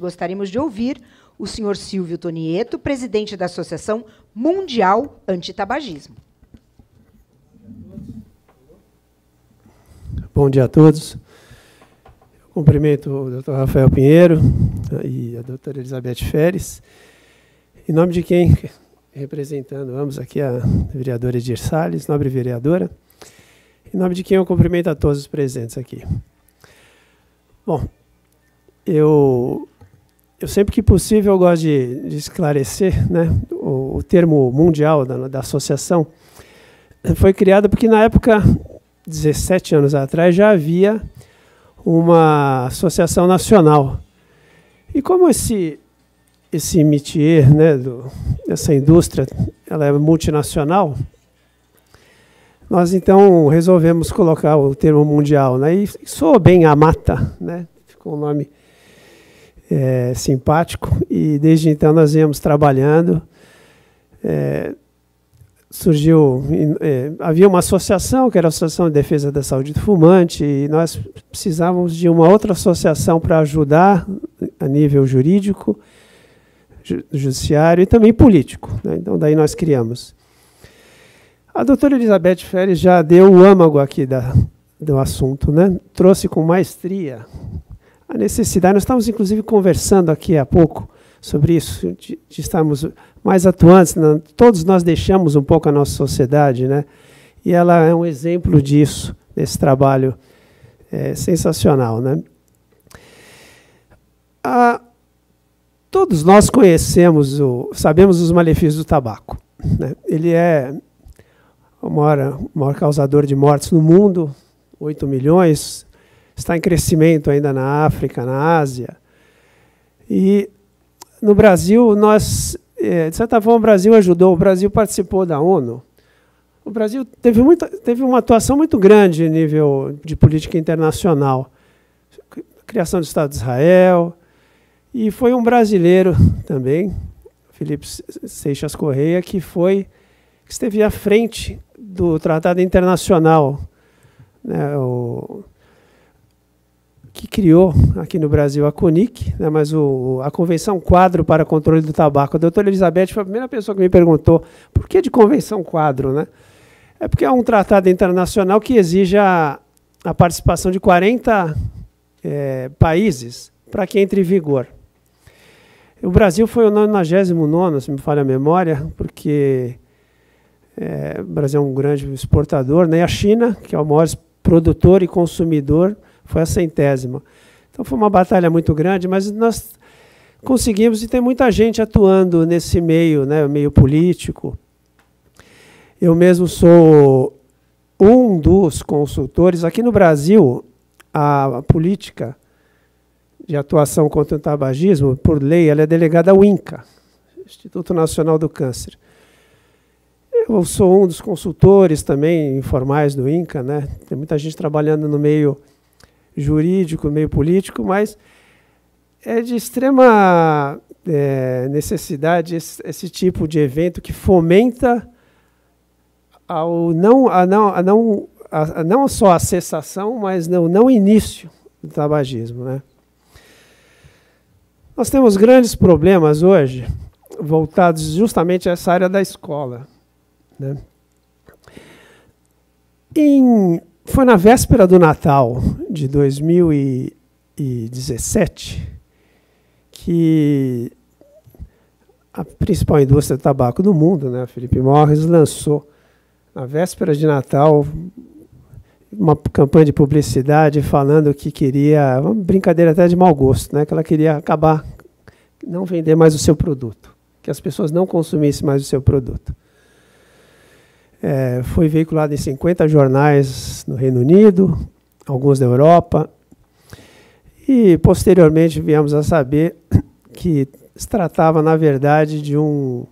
Gostaríamos de ouvir o senhor Silvio Tonieto, presidente da Associação Mundial Antitabagismo. Bom dia a todos. Eu cumprimento o Dr. Rafael Pinheiro e a doutora Elizabeth Feres, em nome de quem, representando ambos aqui, a vereadora Edir Salles, nobre vereadora, em nome de quem eu cumprimento a todos os presentes aqui. Bom, eu sempre que possível eu gosto de esclarecer, né, o termo mundial da associação foi criado porque na época, 17 anos atrás, já havia uma associação nacional. E como esse métier, né, essa indústria, ela é multinacional, nós então resolvemos colocar o termo mundial, né, e soou bem a mata, né, ficou um nome simpático, e desde então nós viemos trabalhando. Havia uma associação, que era a Associação de Defesa da Saúde do Fumante, e nós precisávamos de uma outra associação para ajudar a nível jurídico, judiciário e também político, né? Então, daí nós criamos. A doutora Elizabeth Feres já deu o âmago aqui do assunto, né? Trouxe com maestria a necessidade. Nós estávamos, inclusive, conversando aqui há pouco sobre isso, de estarmos mais atuantes. Todos nós deixamos um pouco a nossa sociedade, né? E ela é um exemplo disso, desse trabalho sensacional, né? Todos nós sabemos os malefícios do tabaco, né? Ele é o maior causador de mortes no mundo, 8 milhões, está em crescimento ainda na África, na Ásia. E no Brasil, de certa forma, o Brasil ajudou, o Brasil participou da ONU. O Brasil teve uma atuação muito grande a nível de política internacional. Criação do Estado de Israel. E foi um brasileiro também, Felipe Seixas Correia, que esteve à frente do Tratado Internacional, né, que criou aqui no Brasil a CONIC, né, mas a Convenção Quadro para Controle do Tabaco. A doutora Elizabeth foi a primeira pessoa que me perguntou por que de Convenção Quadro, né? É porque é um tratado internacional que exige a participação de 40 países para que entre em vigor. O Brasil foi o 99º, se me falha a memória, porque o Brasil é um grande exportador, né? E a China, que é o maior produtor e consumidor, foi a 100ª. Então foi uma batalha muito grande, mas nós conseguimos, e tem muita gente atuando nesse meio, né, meio político. Eu mesmo sou um dos consultores. Aqui no Brasil, a política de atuação contra o tabagismo, por lei, ela é delegada ao INCA, Instituto Nacional do Câncer. Eu sou um dos consultores também informais do INCA, né? Tem muita gente trabalhando no meio jurídico, meio político, mas é de extrema necessidade esse tipo de evento que fomenta não só a cessação, mas não início do tabagismo, né? Nós temos grandes problemas hoje voltados justamente a essa área da escola, né? Foi na véspera do Natal de 2017 que a principal indústria do tabaco do mundo, né, a Philip Morris, lançou, na véspera de Natal, uma campanha de publicidade falando que queria, uma brincadeira até de mau gosto, né, que ela queria acabar, não vender mais o seu produto, que as pessoas não consumissem mais o seu produto. Foi veiculado em 50 jornais no Reino Unido, alguns da Europa, e posteriormente viemos a saber que se tratava, na verdade, de um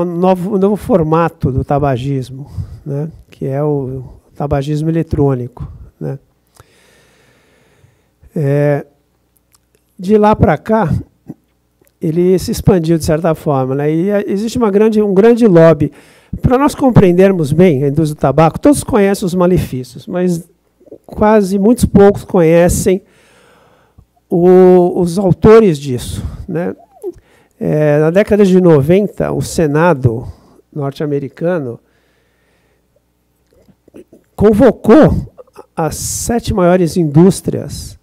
novo formato do tabagismo, né, que é o tabagismo eletrônico, né. De lá para cá, ele se expandiu de certa forma, né, e existe um grande lobby. Para nós compreendermos bem a indústria do tabaco, todos conhecem os malefícios, mas muitos poucos conhecem os autores disso, né? Na década de 90, o Senado norte-americano convocou as 7 maiores indústrias,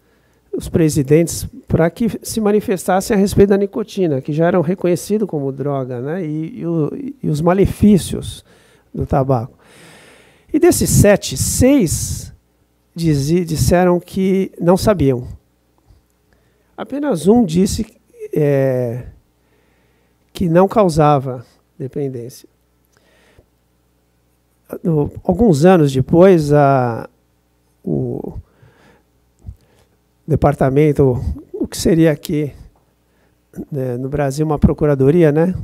os presidentes, para que se manifestassem a respeito da nicotina, que já eram reconhecidos como droga, né? E os malefícios do tabaco. E desses 7, 6 disseram que não sabiam. Apenas um disse que não causava dependência. Alguns anos depois, o departamento, o que seria aqui, né, no Brasil, uma procuradoria, né?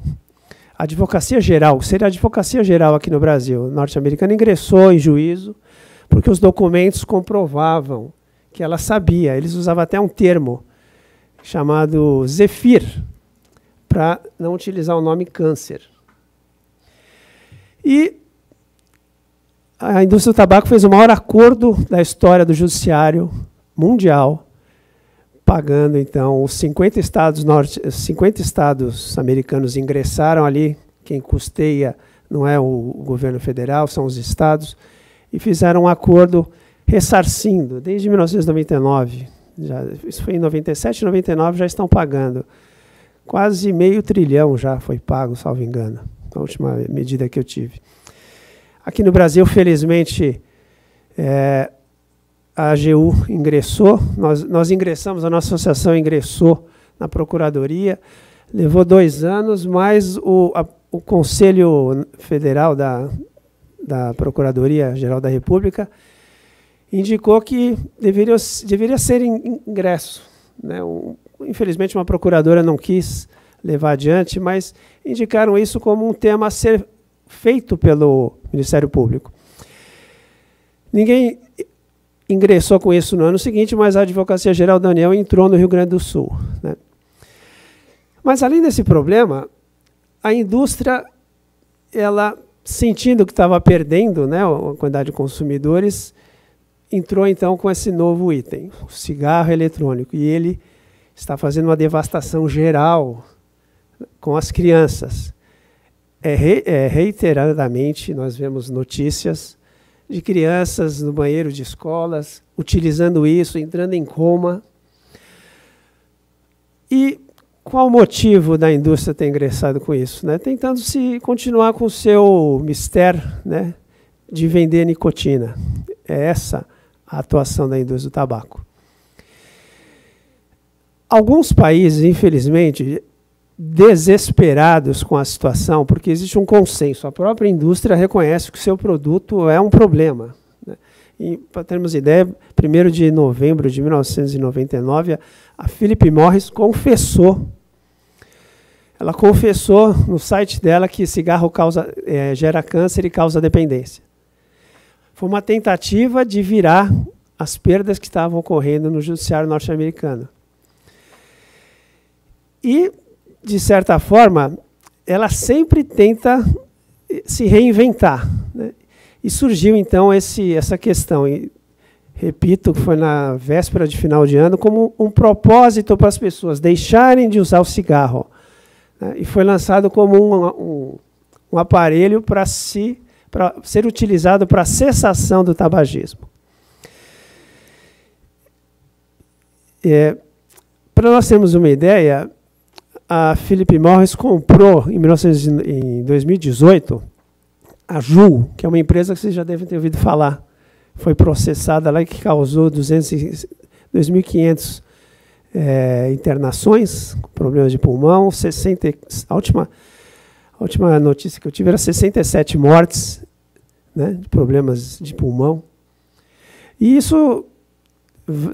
A Advocacia Geral, que seria a Advocacia Geral aqui no Brasil, norte-americana, ingressou em juízo, porque os documentos comprovavam que ela sabia. Eles usavam até um termo chamado Zephyr, para não utilizar o nome câncer. E a indústria do tabaco fez o maior acordo da história do judiciário mundial, pagando, então, os 50 estados americanos ingressaram ali, quem custeia não é o governo federal, são os estados, e fizeram um acordo ressarcindo, desde 1999, isso foi em 97, 99, já estão pagando. Quase R$500 bilhão já foi pago, salvo engano, a última medida que eu tive. Aqui no Brasil, felizmente, a AGU ingressou, nós ingressamos, a nossa associação ingressou na Procuradoria, levou 2 anos, mas o Conselho Federal da Procuradoria-Geral da República indicou que deveria ser ingresso, né? Infelizmente, uma procuradora não quis levar adiante, mas indicaram isso como um tema a ser feito pelo Ministério Público. Ninguém ingressou com isso no ano seguinte, mas a Advocacia Geral da União entrou no Rio Grande do Sul, né? Mas, além desse problema, a indústria, ela, sentindo que estava perdendo, né, a quantidade de consumidores, entrou, então, com esse novo item, o cigarro eletrônico. E ele está fazendo uma devastação geral com as crianças. Reiteradamente, nós vemos notícias de crianças no banheiro de escolas, utilizando isso, entrando em coma. E qual o motivo da indústria ter ingressado com isso, né? Tentando continuar com o seu mistério, né, de vender nicotina. É essa a atuação da indústria do tabaco. Alguns países, infelizmente, desesperados com a situação, porque existe um consenso. A própria indústria reconhece que o seu produto é um problema, né? E, para termos ideia, 1º de novembro de 1999, a Philip Morris confessou. Ela confessou no site dela que cigarro gera câncer e causa dependência. Foi uma tentativa de virar as perdas que estavam ocorrendo no judiciário norte-americano. E, de certa forma, ela sempre tenta se reinventar, né? E surgiu, então, essa questão, e, repito, foi na véspera de final de ano, como um propósito para as pessoas deixarem de usar o cigarro, né? E foi lançado como um aparelho para ser utilizado para a cessação do tabagismo. Para nós termos uma ideia, a Philip Morris comprou, em 2018, a Juul, que é uma empresa que vocês já devem ter ouvido falar. Foi processada lá e que causou 2.500 internações, com problemas de pulmão, a última notícia que eu tive era 67 mortes, né, de problemas de pulmão. E isso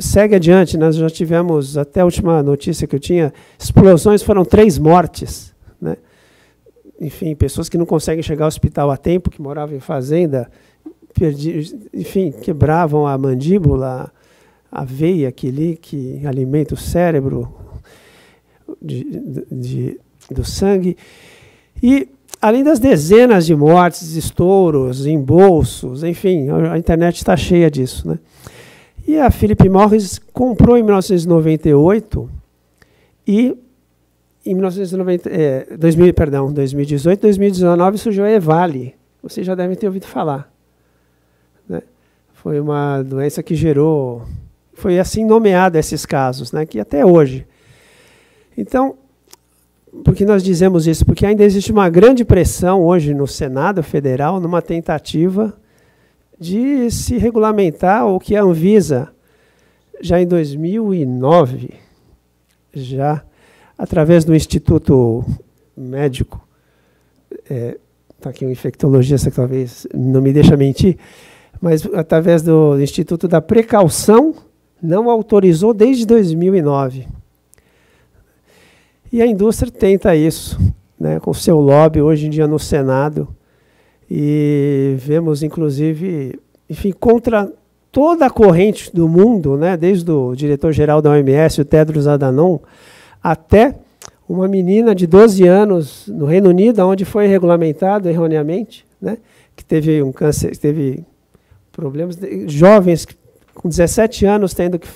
segue adiante. Nós já tivemos, até a última notícia que eu tinha, explosões, foram 3 mortes, né? Enfim, pessoas que não conseguem chegar ao hospital a tempo, que moravam em fazenda, enfim, quebravam a mandíbula, a veia que alimenta o cérebro do sangue. E, além das dezenas de mortes, estouros, embolsos, enfim, a internet está cheia disso, né? E a Philip Morris comprou em 1998 e em 2018, 2019 surgiu a EVALI. Vocês já devem ter ouvido falar, né? Foi uma doença que gerou... Foi assim nomeado esses casos, né? Que até hoje. Então, por que nós dizemos isso? Porque ainda existe uma grande pressão hoje no Senado Federal, numa tentativa de se regulamentar o que a Anvisa, já em 2009, já através do Instituto Médico, está aqui um infectologista que talvez não me deixe mentir, mas através do Instituto da Precaução, não autorizou desde 2009. E a indústria tenta isso, né, com o seu lobby hoje em dia no Senado, e vemos, inclusive, enfim, contra toda a corrente do mundo, né, desde o diretor-geral da OMS, o Tedros Adhanom, até uma menina de 12 anos no Reino Unido, onde foi regulamentado erroneamente, né, que teve um câncer, teve problemas, jovens com 17 anos tendo que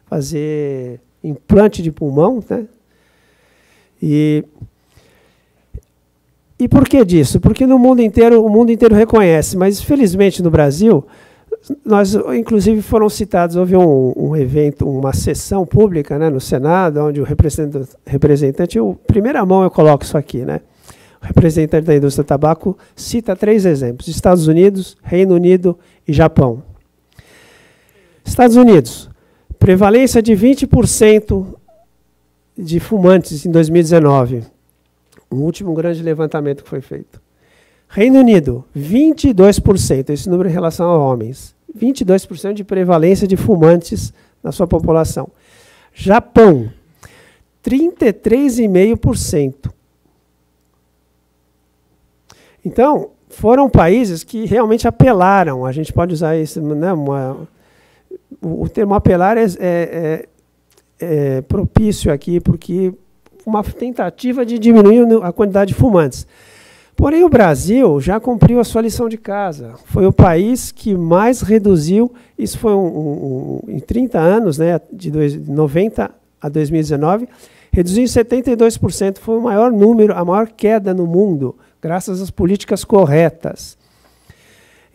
fazer implante de pulmão, né? E por que disso? Porque no mundo inteiro, o mundo inteiro reconhece, mas felizmente no Brasil, nós, inclusive, foram citados, houve um evento, uma sessão pública, né, no Senado, onde o representante, primeira mão eu coloco isso aqui, né, o representante da indústria do tabaco cita 3 exemplos, Estados Unidos, Reino Unido e Japão. Estados Unidos, prevalência de 20% de fumantes em 2019, o último grande levantamento que foi feito. Reino Unido, 22%, esse número em relação a homens. 22% de prevalência de fumantes na sua população. Japão, 33,5%. Então, foram países que realmente apelaram, a gente pode usar isso, né, o termo apelar é propício aqui, porque uma tentativa de diminuir a quantidade de fumantes. Porém, o Brasil já cumpriu a sua lição de casa. Foi o país que mais reduziu, isso foi em 30 anos, né, de 90 a 2019, reduziu em 72%, foi o maior número, a maior queda no mundo, graças às políticas corretas.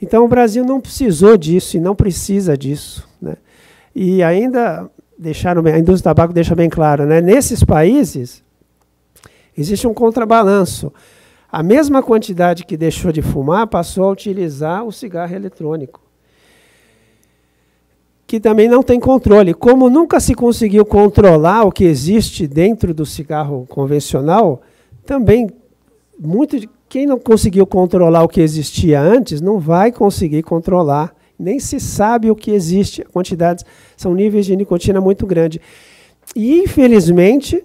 Então, o Brasil não precisou disso e não precisa disso, né? E ainda a indústria do tabaco deixa bem claro, né, nesses países existe um contrabalanço. A mesma quantidade que deixou de fumar passou a utilizar o cigarro eletrônico, que também não tem controle. Como nunca se conseguiu controlar o que existe dentro do cigarro convencional, também quem não conseguiu controlar o que existia antes, não vai conseguir controlar. Nem se sabe o que existe. Quantidades, são níveis de nicotina muito grandes. E, infelizmente,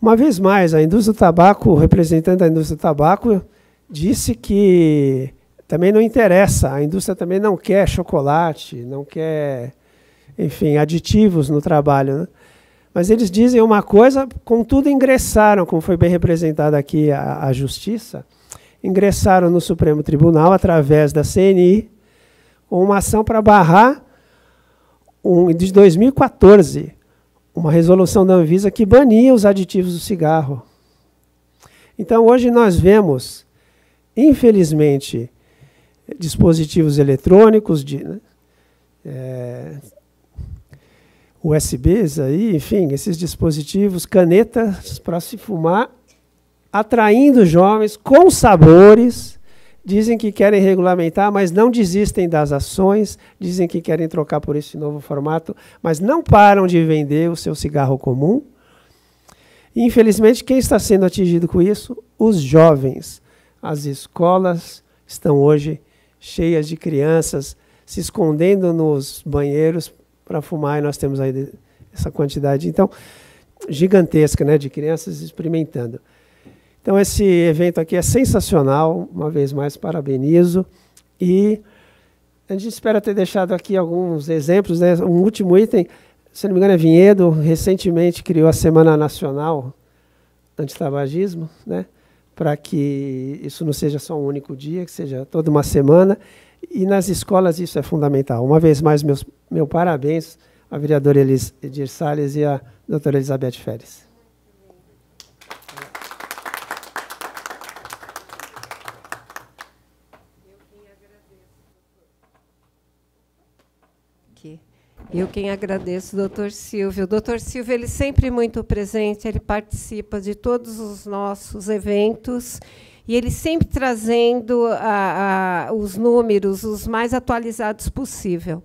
uma vez mais, a indústria do tabaco, o representante da indústria do tabaco, disse que também não interessa, a indústria também não quer chocolate, não quer, enfim, aditivos no trabalho, né? Mas eles dizem uma coisa, contudo ingressaram, como foi bem representado aqui a Justiça, ingressaram no Supremo Tribunal, através da CNI, com uma ação para barrar, de 2014, uma resolução da Anvisa que bania os aditivos do cigarro. Então, hoje nós vemos, infelizmente, dispositivos eletrônicos, USBs, aí, enfim, esses dispositivos, canetas para se fumar, atraindo jovens com sabores, dizem que querem regulamentar, mas não desistem das ações, dizem que querem trocar por esse novo formato, mas não param de vender o seu cigarro comum. E, infelizmente, quem está sendo atingido com isso? Os jovens. As escolas estão hoje cheias de crianças se escondendo nos banheiros para fumar, e nós temos aí essa quantidade, então, gigantesca, né, de crianças experimentando. Então, esse evento aqui é sensacional, uma vez mais, parabenizo. E a gente espera ter deixado aqui alguns exemplos, né? Um último item, se não me engano, é Vinhedo, recentemente criou a Semana Nacional Antitabagismo, né? Para que isso não seja só um único dia, que seja toda uma semana. E nas escolas isso é fundamental. Uma vez mais, meu parabéns à vereadora Edir Salles e à doutora Elizabeth Feres. Eu quem agradeço, doutor Silvio. O doutor Silvio, ele sempre muito presente, ele participa de todos os nossos eventos, e ele sempre trazendo os números os mais atualizados possível.